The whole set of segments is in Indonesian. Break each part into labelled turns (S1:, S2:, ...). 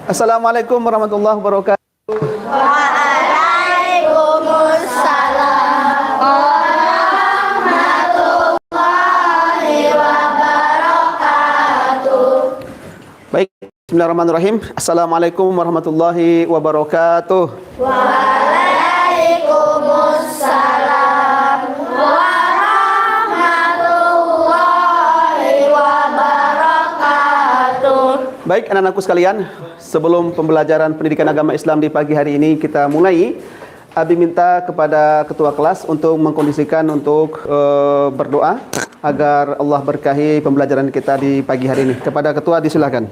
S1: Assalamualaikum warahmatullahi wabarakatuh.
S2: Waalaikumsalam warahmatullahi wabarakatuh.
S1: Baik, bismillahirrahmanirrahim. Assalamualaikum warahmatullahi wabarakatuh.
S2: Waalaikumsalam warahmatullahi wabarakatuh.
S1: Baik, anak-anakku sekalian, sebelum pembelajaran pendidikan agama Islam di pagi hari ini kita mulai, Abi minta kepada ketua kelas untuk mengkondisikan untuk berdoa agar Allah berkahi pembelajaran kita di pagi hari ini. Kepada ketua disilakan.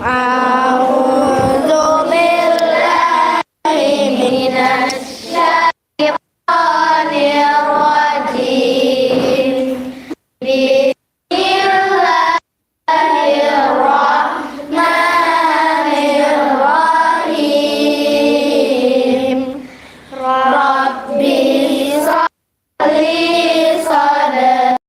S2: A'udzu billahi minasy syaithanir rajim. Bismillahirrahmanirrahim. Rabbi sholli sadri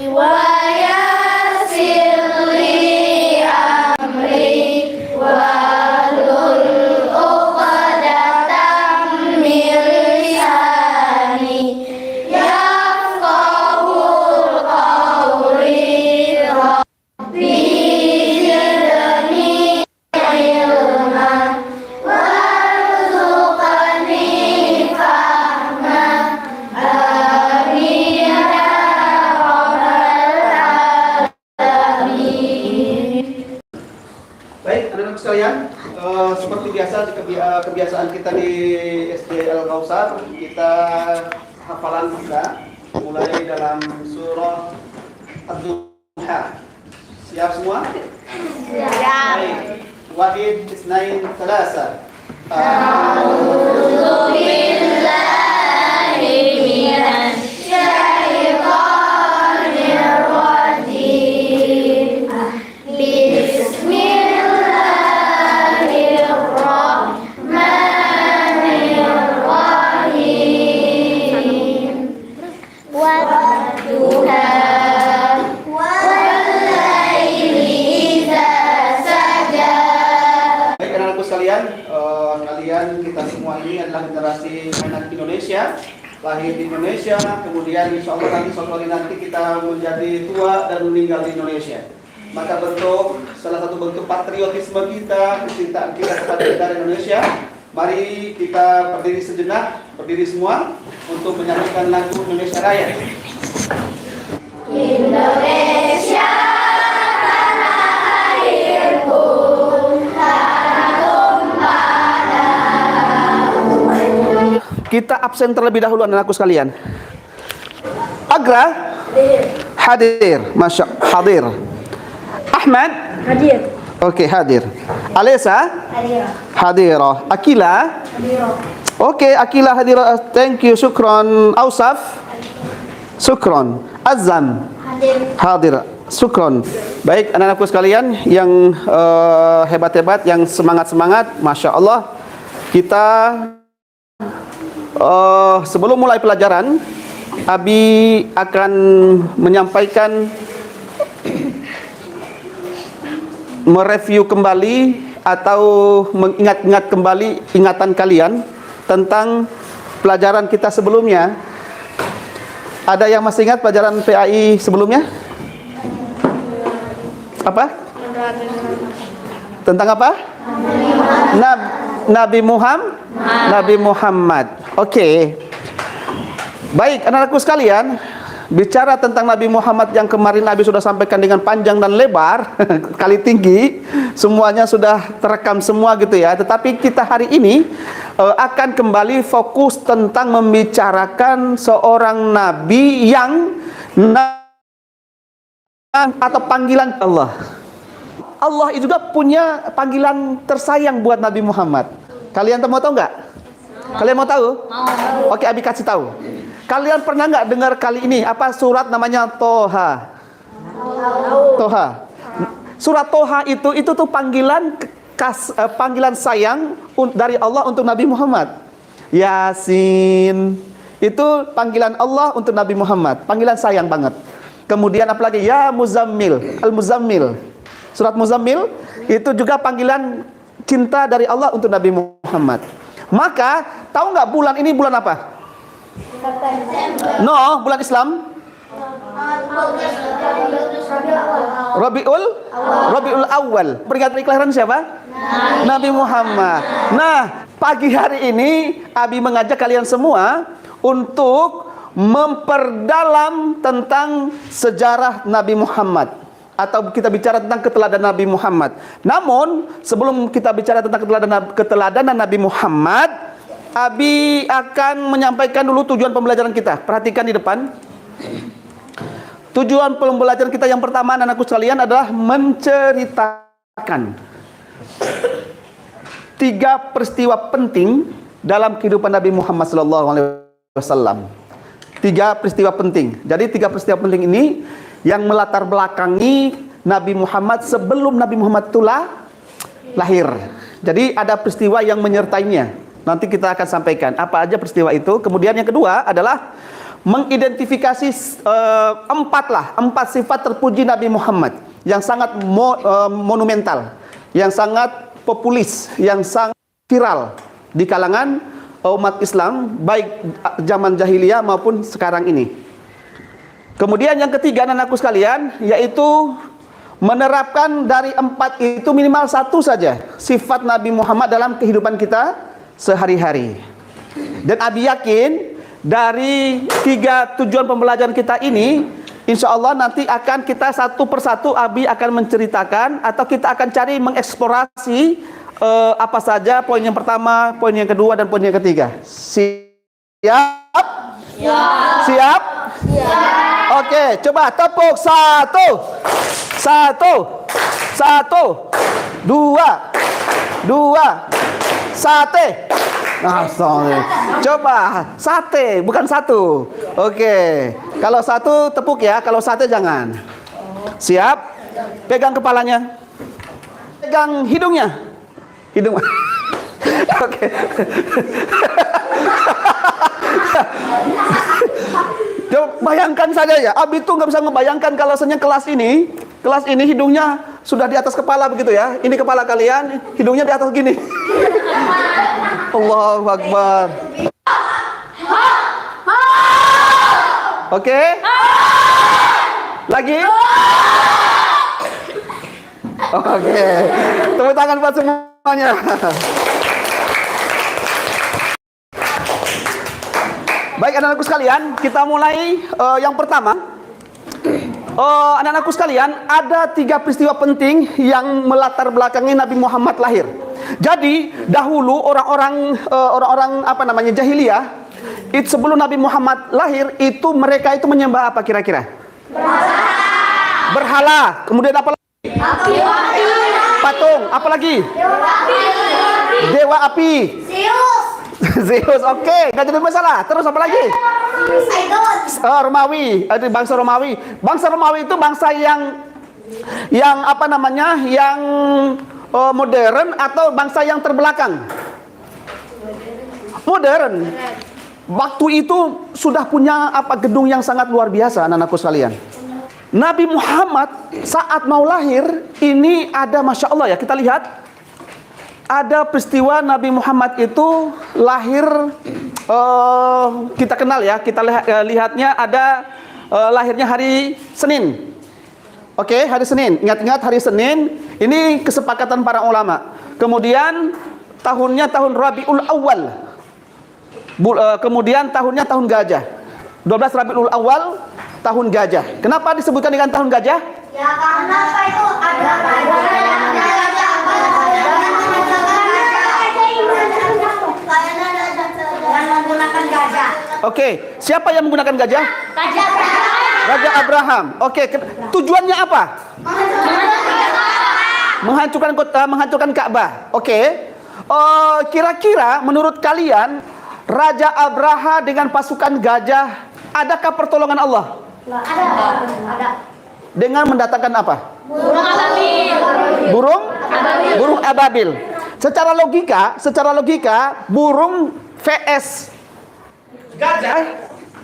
S2: wa yassir li amri wahlul 'uqdatam min lisani yafqahul qawli. Rabbi zidni ilma warzuqni fahma. Amin ya rabbal alamin.
S1: Baik, anak-anak sekalian, seperti biasa kebiasaan kita di SD Al Kausar, kita hafalan kita mulai dalam surah Ad-Duha. Siap semua?
S2: Siap.
S1: Baik. Wahid, Isnain, Thalasa.
S2: A'udzu billahi minasy syaithanir rajim. Bismillahirrahmanirrahim. Wadduha wallaili idza saja.
S1: Baik, anak-anakku sekalian, kalian kita semua ini adalah generasi anak Indonesia, lahir di Indonesia, kemudian insya Allah nanti suatu hari nanti kita menjadi tua dan meninggal di Indonesia. Maka salah satu bentuk patriotisme kita, kecintaan kita kepada negara Indonesia, mari kita berdiri sejenak, berdiri semua untuk menyanyikan lagu Indonesia Raya.
S2: Indonesia tanah airku, tanah tumpah darahku.
S1: Kita absen terlebih dahulu anak-anakku sekalian. Agra hadir, hadir. Ahmad
S2: Hadir.
S1: Oke, hadir. Alesa
S2: Hadir.
S1: hadirah. Akila
S2: Hadir.
S1: Oke, Akila hadirah. Thank you, syukron. Ausaf syukron. Azam
S2: Hadir.
S1: hadir. Syukron. Baik, anak-anakku sekalian yang hebat-hebat, yang semangat-semangat, Masya Allah. Kita sebelum mulai pelajaran, Abi akan menyampaikan, mereview kembali atau mengingat-ingat kembali ingatan kalian tentang pelajaran kita sebelumnya. Ada yang masih ingat pelajaran PAI sebelumnya? Apa? Tentang apa? Nabi Muhammad. Oke. Baik, anak-anakku sekalian, bicara tentang Nabi Muhammad yang kemarin Nabi sudah sampaikan dengan panjang dan lebar, kali tinggi, semuanya sudah terekam semua gitu ya. Tetapi kita hari ini akan kembali fokus tentang membicarakan seorang Nabi yang atau panggilan Allah. Allah juga punya panggilan tersayang buat Nabi Muhammad. Kalian mau tahu nggak? Kalian mau tahu? Mau. Oke, Abi kasih tahu. Kalian pernah nggak dengar kali ini apa surat namanya Toha? Toha. Surat Toha itu tuh panggilan panggilan sayang dari Allah untuk Nabi Muhammad. Yasin. Itu panggilan Allah untuk Nabi Muhammad, panggilan sayang banget. Kemudian apalagi? Ya Muzammil, Al-Muzammil. Surat Muzammil itu juga panggilan cinta dari Allah untuk Nabi Muhammad. Maka tahu nggak bulan ini bulan apa? No, bulan Islam. Rabiul Awal. Peringatan kelahiran siapa? Nabi Muhammad. Nah, pagi hari ini Abi mengajak kalian semua untuk memperdalam tentang sejarah Nabi Muhammad, atau kita bicara tentang keteladanan Nabi Muhammad. Namun, sebelum kita bicara tentang keteladanan Nabi Muhammad, Abi akan menyampaikan dulu tujuan pembelajaran kita. Perhatikan di depan. Tujuan pembelajaran kita yang pertama, anak-anakku sekalian, adalah menceritakan 3 peristiwa penting dalam kehidupan Nabi Muhammad SAW. 3 peristiwa penting. Jadi 3 peristiwa penting ini yang melatar belakangi Nabi Muhammad sebelum Nabi Muhammad itu lahir. Jadi ada peristiwa yang menyertainya. Nanti kita akan sampaikan apa aja peristiwa itu. Kemudian yang kedua adalah mengidentifikasi 4 sifat terpuji Nabi Muhammad yang sangat monumental, yang sangat populis, yang sangat viral di kalangan umat Islam, baik zaman jahiliyah maupun sekarang ini. Kemudian yang ketiga, anak-anakku sekalian, yaitu menerapkan dari 4 itu minimal 1 saja sifat Nabi Muhammad dalam kehidupan kita sehari-hari. Dan Abi yakin dari 3 tujuan pembelajaran kita ini, insya Allah nanti akan kita satu persatu Abi akan menceritakan, atau kita akan cari mengeksplorasi apa saja poin yang pertama, poin yang kedua, dan poin yang ketiga. Siap? Ya. Siap? Ya. Oke, coba tepuk 1, 2, sate. Nah, sorry. Coba sate, bukan 1. Oke. Kalau 1 tepuk ya, kalau sate jangan. Siap? Pegang kepalanya. Pegang hidungnya. Hidung. Oke. Coba bayangkan saja ya. Abi tuh nggak bisa ngebayangkan kalau misalnya kelas ini hidungnya sudah di atas kepala begitu ya. Ini kepala kalian, hidungnya di atas gini. Allahu Akbar. Oke. Lagi. Oke. Tepuk tangan buat semuanya. Baik anak-anakku sekalian, kita mulai yang pertama. Anak-anakku sekalian, ada 3 peristiwa penting yang melatar belakangi Nabi Muhammad lahir. Jadi dahulu orang-orang jahiliyah, itu sebelum Nabi Muhammad lahir, itu mereka itu menyembah apa kira-kira? Berhala. Kemudian apa lagi? Patung. Apa lagi? Dewa api. Zeus, oke, nggak jadi masalah. Terus apa lagi? Romawi, ada bangsa Romawi. Bangsa Romawi itu bangsa yang modern atau bangsa yang terbelakang? Modern. Waktu itu sudah punya gedung yang sangat luar biasa, anak-anakku sekalian. Nabi Muhammad saat mau lahir ini ada, masya Allah ya, kita lihat. Ada peristiwa Nabi Muhammad itu lahir, kita kenal ya, kita lihatnya ada lahirnya hari Senin. Oke, hari Senin. Ingat-ingat hari Senin, ini kesepakatan para ulama. Kemudian tahunnya tahun Rabiul Awal. Kemudian tahunnya tahun gajah. 12 Rabiul Awal, tahun gajah. Kenapa disebutkan dengan tahun gajah?
S2: Ya karena apa itu ada menggunakan gajah.
S1: Oke, siapa yang menggunakan gajah? Raja Abraham. Oke, tujuannya apa? Menghancurkan Ka'bah. Oke. Kira-kira menurut kalian Raja Abraha dengan pasukan gajah, adakah pertolongan Allah?
S2: Ada.
S1: Dengan mendatangkan apa?
S2: Burung ababil.
S1: Burung ababil. Secara logika, burung VS gajah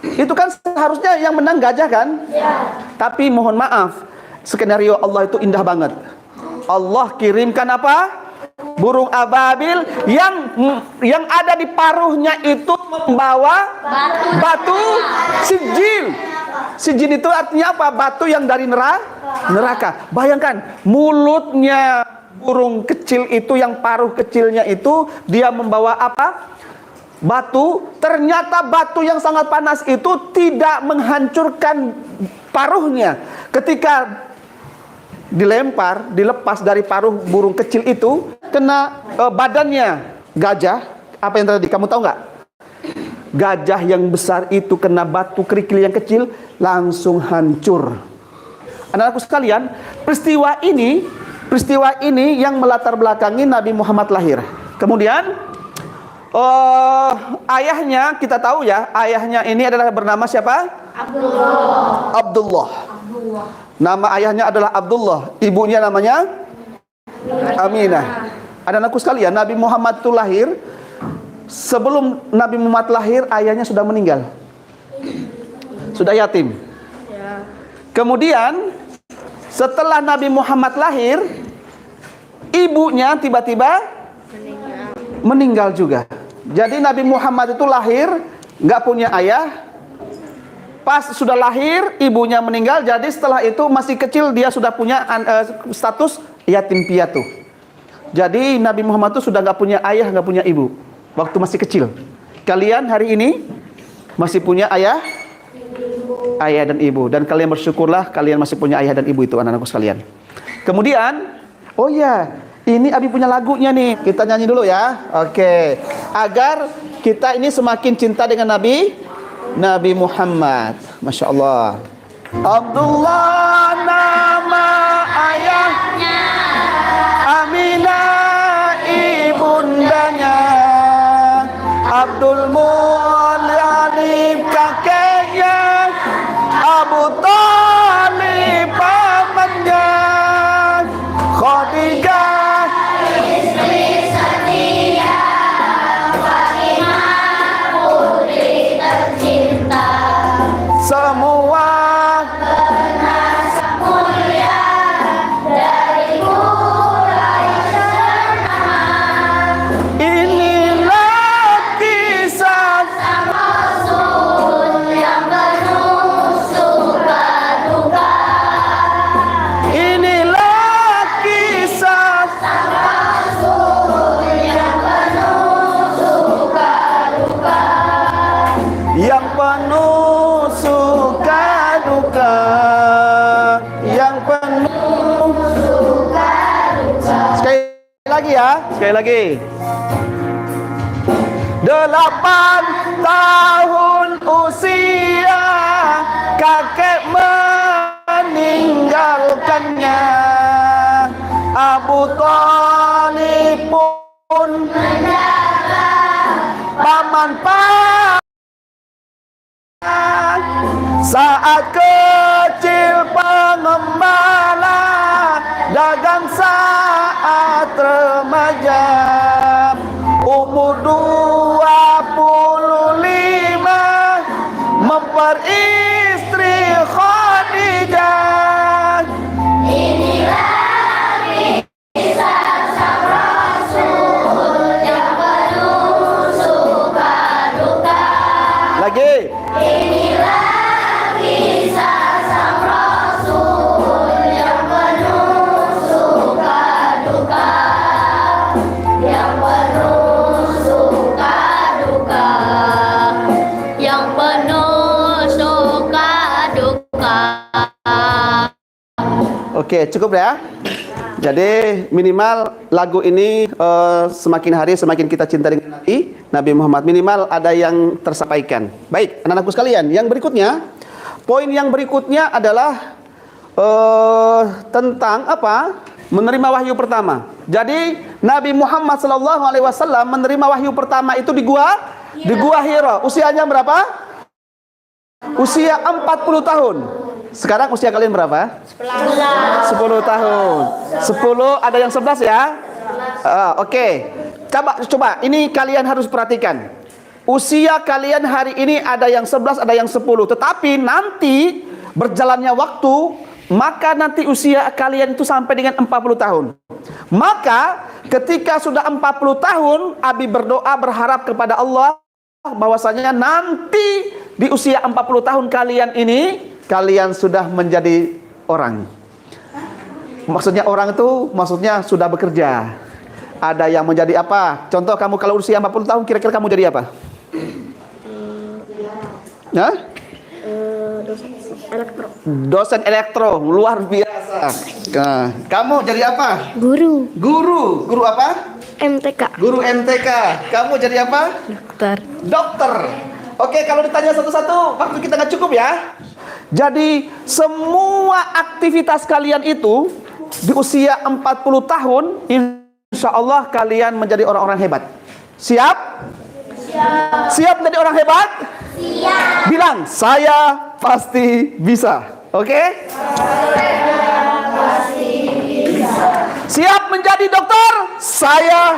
S1: Itu kan seharusnya yang menang gajah kan? Tapi mohon maaf, skenario Allah itu indah banget. Allah kirimkan apa? Burung ababil yang ada di paruhnya itu membawa batu sijil. Sijil itu artinya apa? Batu yang dari neraka. Bayangkan, mulutnya burung kecil itu, yang paruh kecilnya itu, dia membawa apa? Batu. Ternyata batu yang sangat panas itu tidak menghancurkan paruhnya. Ketika dilepas dari paruh burung kecil itu, kena badannya gajah. Apa yang terjadi? Kamu tahu nggak? Gajah yang besar itu kena batu kerikil yang kecil, langsung hancur. Anak-anakku sekalian, peristiwa ini yang melatar belakangi Nabi Muhammad lahir. Kemudian ayahnya kita tahu ya, ayahnya ini adalah bernama siapa? Abdullah. Nama ayahnya adalah Abdullah, ibunya namanya Aminah. Anak-anakku sekalian, Nabi Muhammad itu lahir. Sebelum Nabi Muhammad lahir, ayahnya sudah meninggal, sudah yatim. Kemudian setelah Nabi Muhammad lahir, ibunya tiba-tiba meninggal juga. Jadi Nabi Muhammad itu lahir nggak punya ayah. Pas sudah lahir, ibunya meninggal. Jadi setelah itu masih kecil dia sudah punya status yatim piatu. Jadi Nabi Muhammad itu sudah nggak punya ayah, nggak punya ibu waktu masih kecil. Kalian hari ini masih punya ayah dan ibu, dan kalian bersyukurlah kalian masih punya ayah dan ibu itu, anak-anakku sekalian. Kemudian, oh ya, ini Abi punya lagunya nih. Kita nyanyi dulu ya. Oke. Agar kita ini semakin cinta dengan Nabi Muhammad. Masya Allah. Abdullah nama ayahnya, Aminah ibundanya, Abdul Muthalib kakeknya, Abu Thalib pamannya, Khadijah istri setia, Fatimah putri tercinta, semua benar mulia dari Quraisy ternama. Inilah kisah sang Rasul yang penuh suka duka. Inilah kisah sang Rasul yang penuh suka duka. Yang penuh suka duka. Yang penuh suka duka. Sekali lagi ya, sekali lagi. 8 tahun usia kakek meninggalkannya. Abu Thalib pun menjaga paman saat kecil pengembala dagang saat remaja. Umur 25 memperistri Khadijah. Inilah kisah sang Rasul yang penuh suka duka. Lagi. Inilah kisah sang Rasul yang penuh suka duka. Yang penuh suka duka. Yang penuh suka duka. Oke, cukup ya. Jadi minimal lagu ini semakin hari semakin kita cinta dengan Nabi Muhammad. Minimal ada yang tersampaikan. Baik, anak-anakku sekalian, yang berikutnya, poin yang berikutnya adalah tentang apa? Menerima wahyu pertama. Jadi Nabi Muhammad SAW menerima wahyu pertama itu di gua Hira. Usianya berapa? Usia 40 tahun. Sekarang usia kalian berapa? 10 tahun. 10, ada yang 11 ya? Oke. Coba ini kalian harus perhatikan. usia kalian hari ini ada yang 11, ada yang 10. Tetapi nanti berjalannya waktu, maka nanti usia kalian itu sampai dengan 40 tahun. Maka ketika sudah 40 tahun, Abi berdoa berharap kepada Allah bahwasanya nanti di usia 40 tahun kalian ini, kalian sudah menjadi orang. Maksudnya orang itu maksudnya sudah bekerja. Ada yang menjadi apa? Contoh kamu kalau usia 40 tahun kira-kira kamu jadi apa? Hah? Dosen elektro, luar biasa. Nah, kamu jadi apa?
S3: Guru
S1: Guru apa?
S3: MTK.
S1: Guru MTK. Kamu jadi apa?
S3: Dokter.
S1: Dokter. Oke, kalau ditanya satu-satu, waktu kita nggak cukup ya. Jadi semua aktivitas kalian itu di usia 40 tahun, insya Allah kalian menjadi orang-orang hebat. Siap? Siap. Siap menjadi orang hebat? Siap. Bilang, saya pasti bisa. Oke? Saya pasti bisa. Siap menjadi dokter? Saya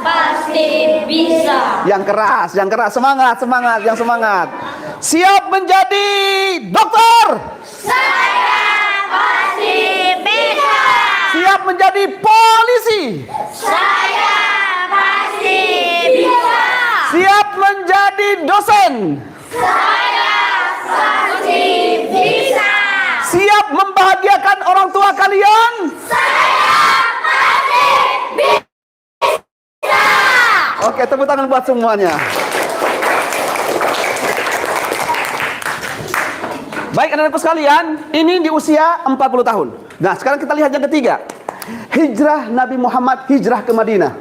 S2: Pasti bisa.
S1: yang keras, semangat, yang semangat. Siap menjadi dokter?
S2: Saya pasti bisa.
S1: Siap menjadi polisi?
S2: Saya pasti bisa.
S1: Siap menjadi dosen?
S2: Saya pasti bisa.
S1: Siap membahagiakan orang tua kalian?
S2: Saya pasti bisa.
S1: Oke, tepuk tangan buat semuanya. Baik anak-anakku sekalian, ini di usia 40 tahun. Nah, sekarang kita lihat yang ketiga. Hijrah Nabi Muhammad hijrah ke Madinah.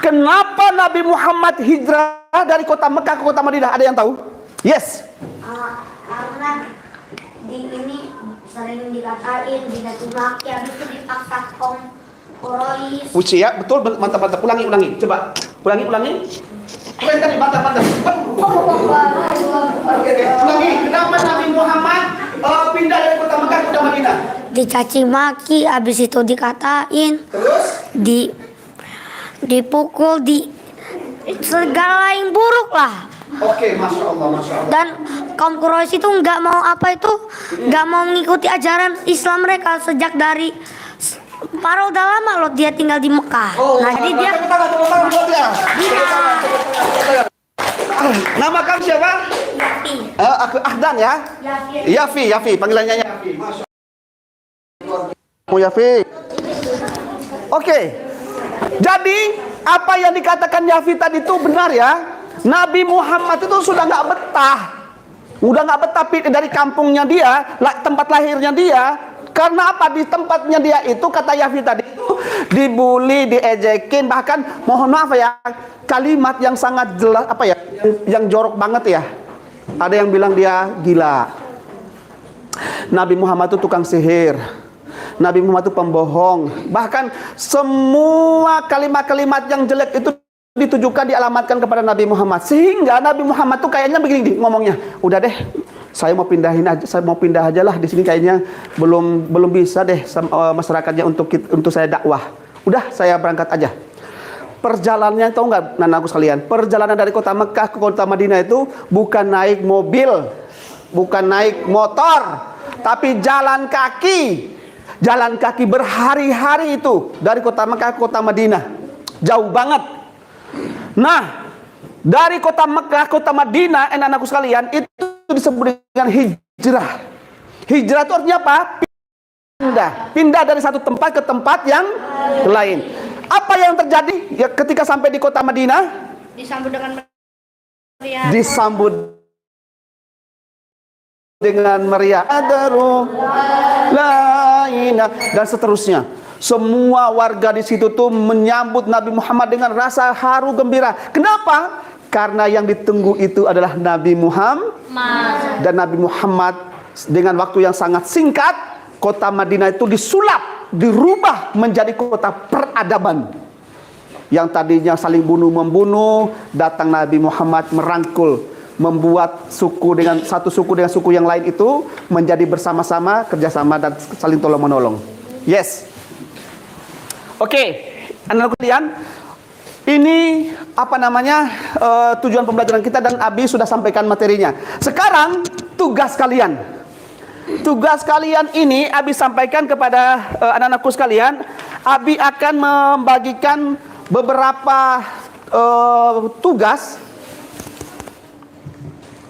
S1: Kenapa Nabi Muhammad hijrah dari kota Mekah ke kota Madinah? Ada yang tahu? Yes.
S2: Karena di ini sering dikatain, dicaci maki, habis itu dipaksa Quraisy.
S1: Puji ya, betul, mantap. Ulangi. Coba, ulangi. Keren kan, mantap. Oke. Ulangi, kenapa Nabi Muhammad pindah dari kota Mekah ke kota Madinah?
S3: Dicaci maki, habis itu dikatain,
S1: Terus?
S3: dipukul, di segala yang buruk lah.
S1: Oke, Masya Allah.
S3: Dan kaum Quraisy itu nggak mau mengikuti ajaran Islam mereka sejak dari Para udah lama loh dia tinggal di Mekah. Nah, jadi dia
S1: tepuk tangan buat dia. Nama kamu siapa?
S2: Yafi.
S1: Aku Ahdan ya. Yafi, panggilannya Yafi. Masya Allah. Yafi. Oke. Jadi apa yang dikatakan Yafi tadi itu benar ya. Nabi Muhammad itu sudah nggak betah. Dari kampungnya dia, tempat lahirnya dia. Karena apa? Di tempatnya dia itu, kata Yafi tadi itu, dibully, diejekin, bahkan mohon maaf ya, kalimat yang sangat jelas, yang jorok banget ya. Ada yang bilang dia gila. Nabi Muhammad itu tukang sihir. Nabi Muhammad itu pembohong. Bahkan semua kalimat-kalimat yang jelek itu ditujukan, dialamatkan kepada Nabi Muhammad. Sehingga Nabi Muhammad tuh kayaknya begini ngomongnya, udah deh, saya mau pindah aja lah, di sini kayaknya belum bisa deh masyarakatnya untuk saya dakwah. Udah, saya berangkat aja. Perjalanannya tahu nggak, anakku sekalian? Perjalanan dari kota Mekah ke kota Madinah itu bukan naik mobil, bukan naik motor, tapi jalan kaki. Jalan kaki berhari-hari itu dari kota Mekah ke kota Madinah. Jauh banget. Nah, dari kota Mekah ke kota Madinah, anak-anakku sekalian, itu disebut dengan hijrah. Hijrah itu artinya apa? Pindah dari satu tempat ke tempat yang lain. Apa yang terjadi ya ketika sampai di kota Madinah?
S2: Disambut dengan meriah.
S1: Disambut dengan meriah. Dan seterusnya. Semua warga di situ tuh menyambut Nabi Muhammad dengan rasa haru gembira. Kenapa? Karena yang ditunggu itu adalah Nabi Muhammad. Dan Nabi Muhammad dengan waktu yang sangat singkat, kota Madinah itu disulap, dirubah menjadi kota peradaban. Yang tadinya saling bunuh-membunuh, datang Nabi Muhammad merangkul, membuat satu suku dengan suku yang lain itu menjadi bersama-sama, kerjasama dan saling tolong-menolong. Yes. Oke, anak kalian, Ini apa namanya tujuan pembelajaran kita dan Abi sudah sampaikan materinya. Sekarang tugas kalian. Tugas kalian ini Abi sampaikan kepada anak-anakku sekalian. Abi akan membagikan beberapa tugas.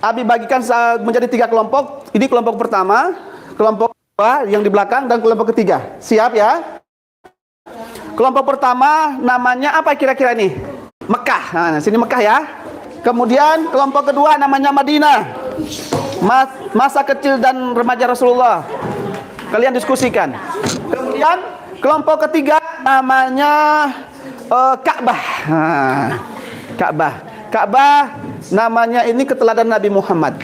S1: Abi bagikan menjadi 3 kelompok. Ini kelompok pertama, kelompok kedua yang di belakang, dan kelompok ketiga. Siap ya? Kelompok pertama namanya apa kira-kira ini? Mekah. Nah, sini Mekah ya. Kemudian kelompok kedua namanya Madinah. Masa kecil dan remaja Rasulullah. Kalian diskusikan. Kemudian kelompok ketiga namanya Ka'bah. Nah, Ka'bah namanya ini keteladanan Nabi Muhammad.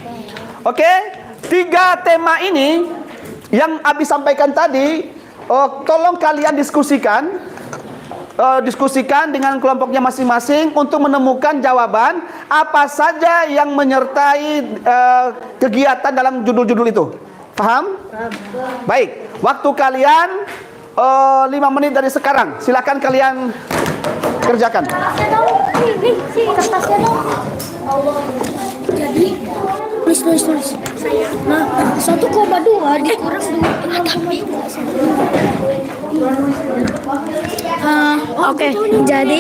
S1: Oke, 3 tema ini yang Abi sampaikan tadi, tolong kalian diskusikan dengan kelompoknya masing-masing untuk menemukan jawaban apa saja yang menyertai kegiatan dalam judul-judul itu. Paham? Baik, waktu kalian 5 menit dari sekarang. Silakan kalian kerjakan.
S2: Jadi tulis. Nah, 1,2 dikurang oke. Jadi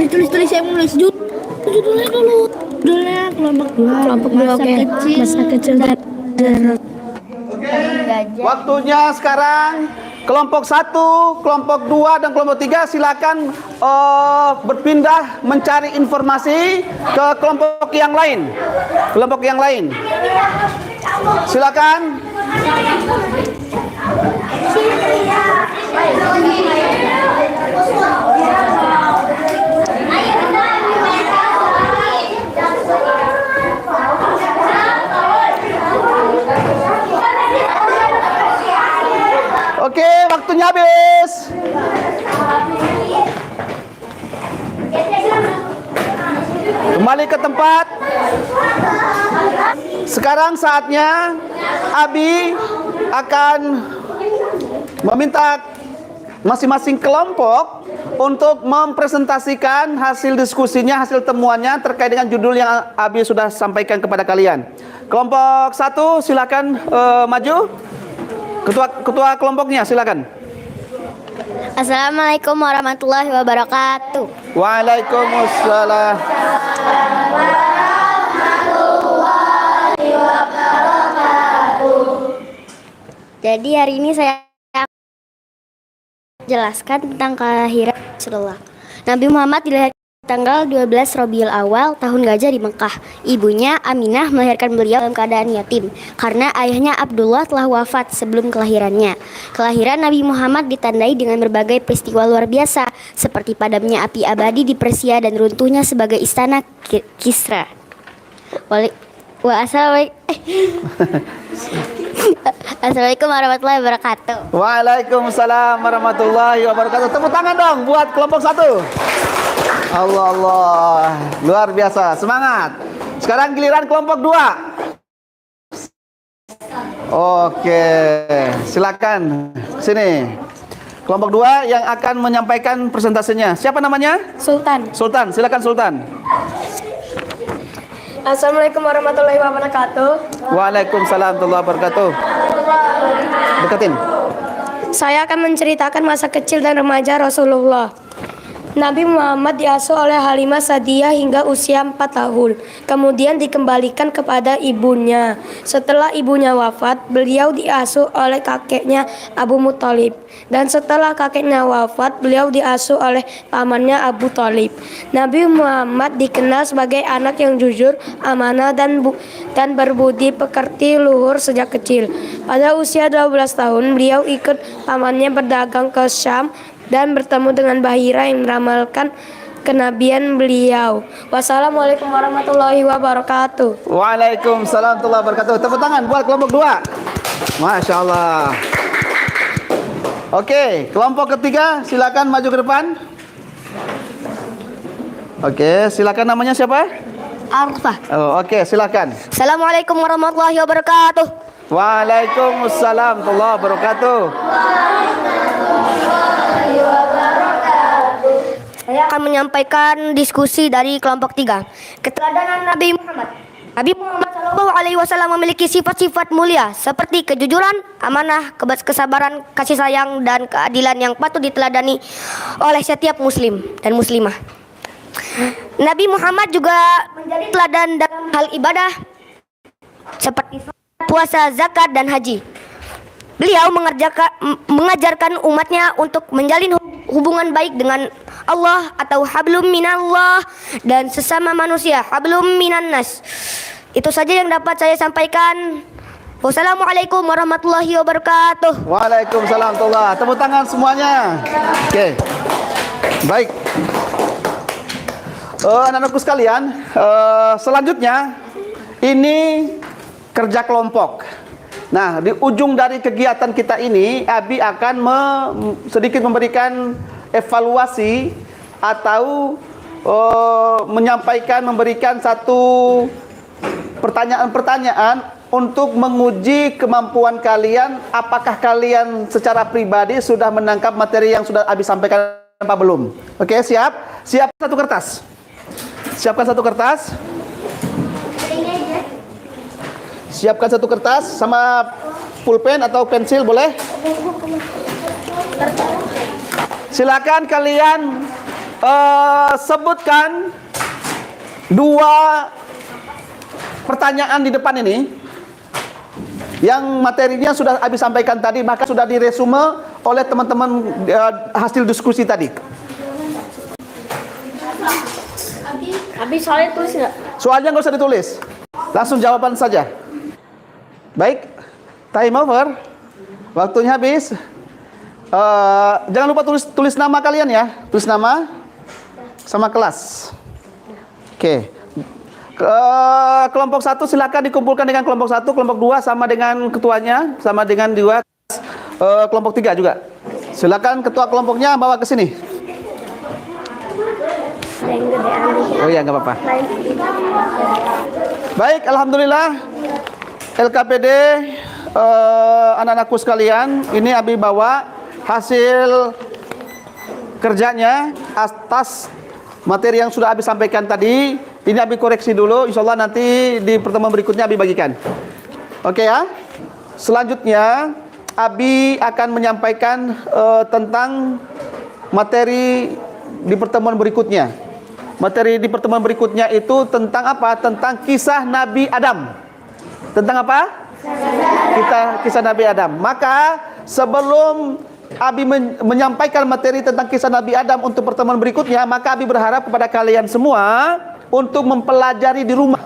S2: tulis saya nulis judulnya dulu. Judulnya kelompok 2 oke. Masa kecil dan
S1: Waktunya sekarang kelompok 1, kelompok 2 dan kelompok 3 silakan berpindah mencari informasi ke kelompok yang lain. Kelompok yang lain. Silakan. Oke, waktunya habis. Kembali ke tempat. Sekarang saatnya Abi akan meminta masing-masing kelompok untuk mempresentasikan hasil diskusinya, hasil temuannya terkait dengan judul yang Abi sudah sampaikan kepada kalian. Kelompok 1 silakan maju. Ketua kelompoknya silakan.
S2: Assalamualaikum warahmatullahi wabarakatuh.
S1: Waalaikumsalam.
S2: Jadi hari ini saya jelaskan tentang kelahiran Rasulullah. Nabi Muhammad dilahirkan tanggal 12 Rabiul Awal tahun Gajah di Mekah. Ibunya Aminah melahirkan beliau dalam keadaan yatim karena ayahnya Abdullah telah wafat sebelum kelahirannya. Kelahiran Nabi Muhammad ditandai dengan berbagai peristiwa luar biasa seperti padamnya api abadi di Persia dan runtuhnya sebagai istana Kisra. Assalamualaikum warahmatullahi wabarakatuh.
S1: Waalaikumsalam warahmatullahi wabarakatuh. Tepuk tangan dong buat kelompok 1. Allah, luar biasa, semangat. Sekarang giliran kelompok 2. Oke, silakan sini. Kelompok 2 yang akan menyampaikan presentasinya. Siapa namanya?
S2: Sultan.
S1: Sultan, silakan Sultan.
S4: Assalamualaikum warahmatullahi wabarakatuh.
S1: Waalaikumsalam warahmatullahi wabarakatuh. Deketin.
S4: Saya akan menceritakan masa kecil dan remaja Rasulullah. Nabi Muhammad diasuh oleh Halimah Sa'diyah hingga usia 4 tahun. Kemudian dikembalikan kepada ibunya. Setelah ibunya wafat, beliau diasuh oleh kakeknya Abu Muthalib. Dan setelah kakeknya wafat, beliau diasuh oleh pamannya Abu Thalib. Nabi Muhammad dikenal sebagai anak yang jujur, amanah, dan berbudi pekerti luhur sejak kecil. Pada usia 12 tahun, beliau ikut pamannya berdagang ke Syam dan bertemu dengan Bahira yang meramalkan kenabian beliau. Wassalamualaikum warahmatullahi wabarakatuh.
S1: Waalaikumsalam warahmatullahi wabarakatuh. Tepuk tangan buat kelompok 2. Masya Allah. Oke, kelompok ketiga silakan maju ke depan. Oke, silakan, namanya siapa?
S2: Arfah.
S1: Oke, silakan.
S2: Assalamualaikum warahmatullahi wabarakatuh.
S1: Waalaikumsalam warahmatullahi wabarakatuh.
S2: Saya
S3: saya akan menyampaikan diskusi dari kelompok 3. Keteladanan Nabi Muhammad. Nabi Muhammad SAW memiliki sifat-sifat mulia seperti kejujuran, amanah, kesabaran, kasih sayang, dan keadilan yang patut diteladani oleh setiap muslim dan muslimah. Nabi Muhammad juga menjadi teladan dalam hal ibadah seperti puasa, zakat, dan haji. Beliau mengajarkan umatnya untuk menjalin hubungan baik dengan Allah atau hablum minallah dan sesama manusia hablum minannas. Itu saja yang dapat saya sampaikan. Wassalamualaikum warahmatullahi wabarakatuh.
S1: Waalaikumsalam warahmatullahi. Tepuk tangan semuanya. Oke. Baik. Anak-anakku sekalian, selanjutnya ini kerja kelompok. Nah, di ujung dari kegiatan kita ini, Abi akan sedikit memberikan evaluasi atau memberikan satu pertanyaan-pertanyaan untuk menguji kemampuan kalian. Apakah kalian secara pribadi sudah menangkap materi yang sudah Abi sampaikan apa belum? Oke, siap? Siapkan satu kertas. Siapkan satu kertas. Siapkan satu kertas sama pulpen atau pensil boleh. Silakan kalian sebutkan 2 pertanyaan di depan ini yang materinya sudah Abi sampaikan tadi, maka sudah diresume oleh teman-teman hasil diskusi tadi.
S2: Abi soalnya tulis nggak?
S1: Soalnya nggak usah ditulis, langsung jawaban saja. Baik, time over, waktunya habis. Jangan lupa tulis nama kalian ya, tulis nama sama kelas. Oke. Kelompok 1 silakan dikumpulkan dengan kelompok 1, kelompok 2 sama dengan ketuanya, sama dengan 2 kelompok 3 juga. Silakan ketua kelompoknya bawa ke sini. Oh iya, nggak apa-apa. Baik, alhamdulillah. LKPD, anak-anakku sekalian, ini Abi bawa hasil kerjanya atas materi yang sudah Abi sampaikan tadi. Ini Abi koreksi dulu, insya Allah nanti di pertemuan berikutnya Abi bagikan. Oke ya. Selanjutnya Abi akan menyampaikan tentang materi di pertemuan berikutnya. Materi di pertemuan berikutnya itu tentang apa? Tentang kisah Nabi Adam. Tentang apa? Kisah Nabi Adam. Maka sebelum Abi menyampaikan materi tentang kisah Nabi Adam untuk pertemuan berikutnya, maka Abi berharap kepada kalian semua untuk mempelajari di rumah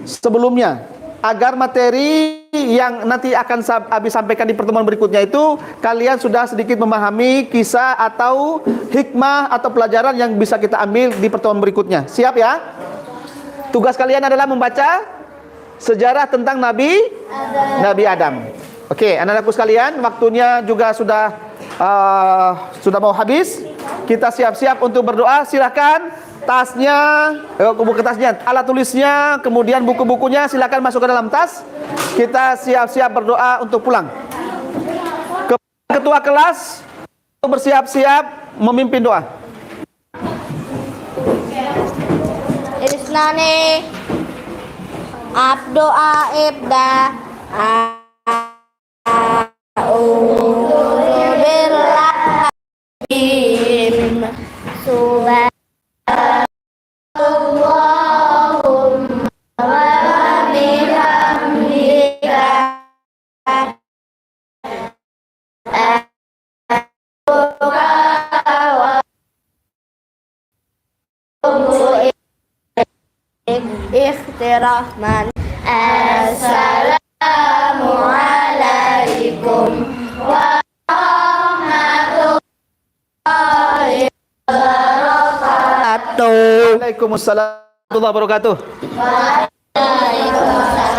S1: sebelumnya, agar materi yang nanti akan Abi sampaikan di pertemuan berikutnya itu kalian sudah sedikit memahami kisah atau hikmah atau pelajaran yang bisa kita ambil di pertemuan berikutnya. Siap ya? Tugas kalian adalah membaca sejarah tentang Nabi Adam. Oke, anak-anakku sekalian, waktunya juga sudah mau habis. Kita siap-siap untuk berdoa. Silakan tasnya, buku tasnya, alat tulisnya, kemudian buku-bukunya silakan masuk ke dalam tas. Kita siap-siap berdoa untuk pulang. Ketua kelas bersiap-siap memimpin doa.
S2: Irisnane Abdoa ibda A'udzubillahi Subhanallahumma wa bihamdika Ikhtirahman. Assalamualaikum warahmatullahi wabarakatuh.
S1: Waalaikumsalam warahmatullahi wabarakatuh.
S2: Waalaikumsalam.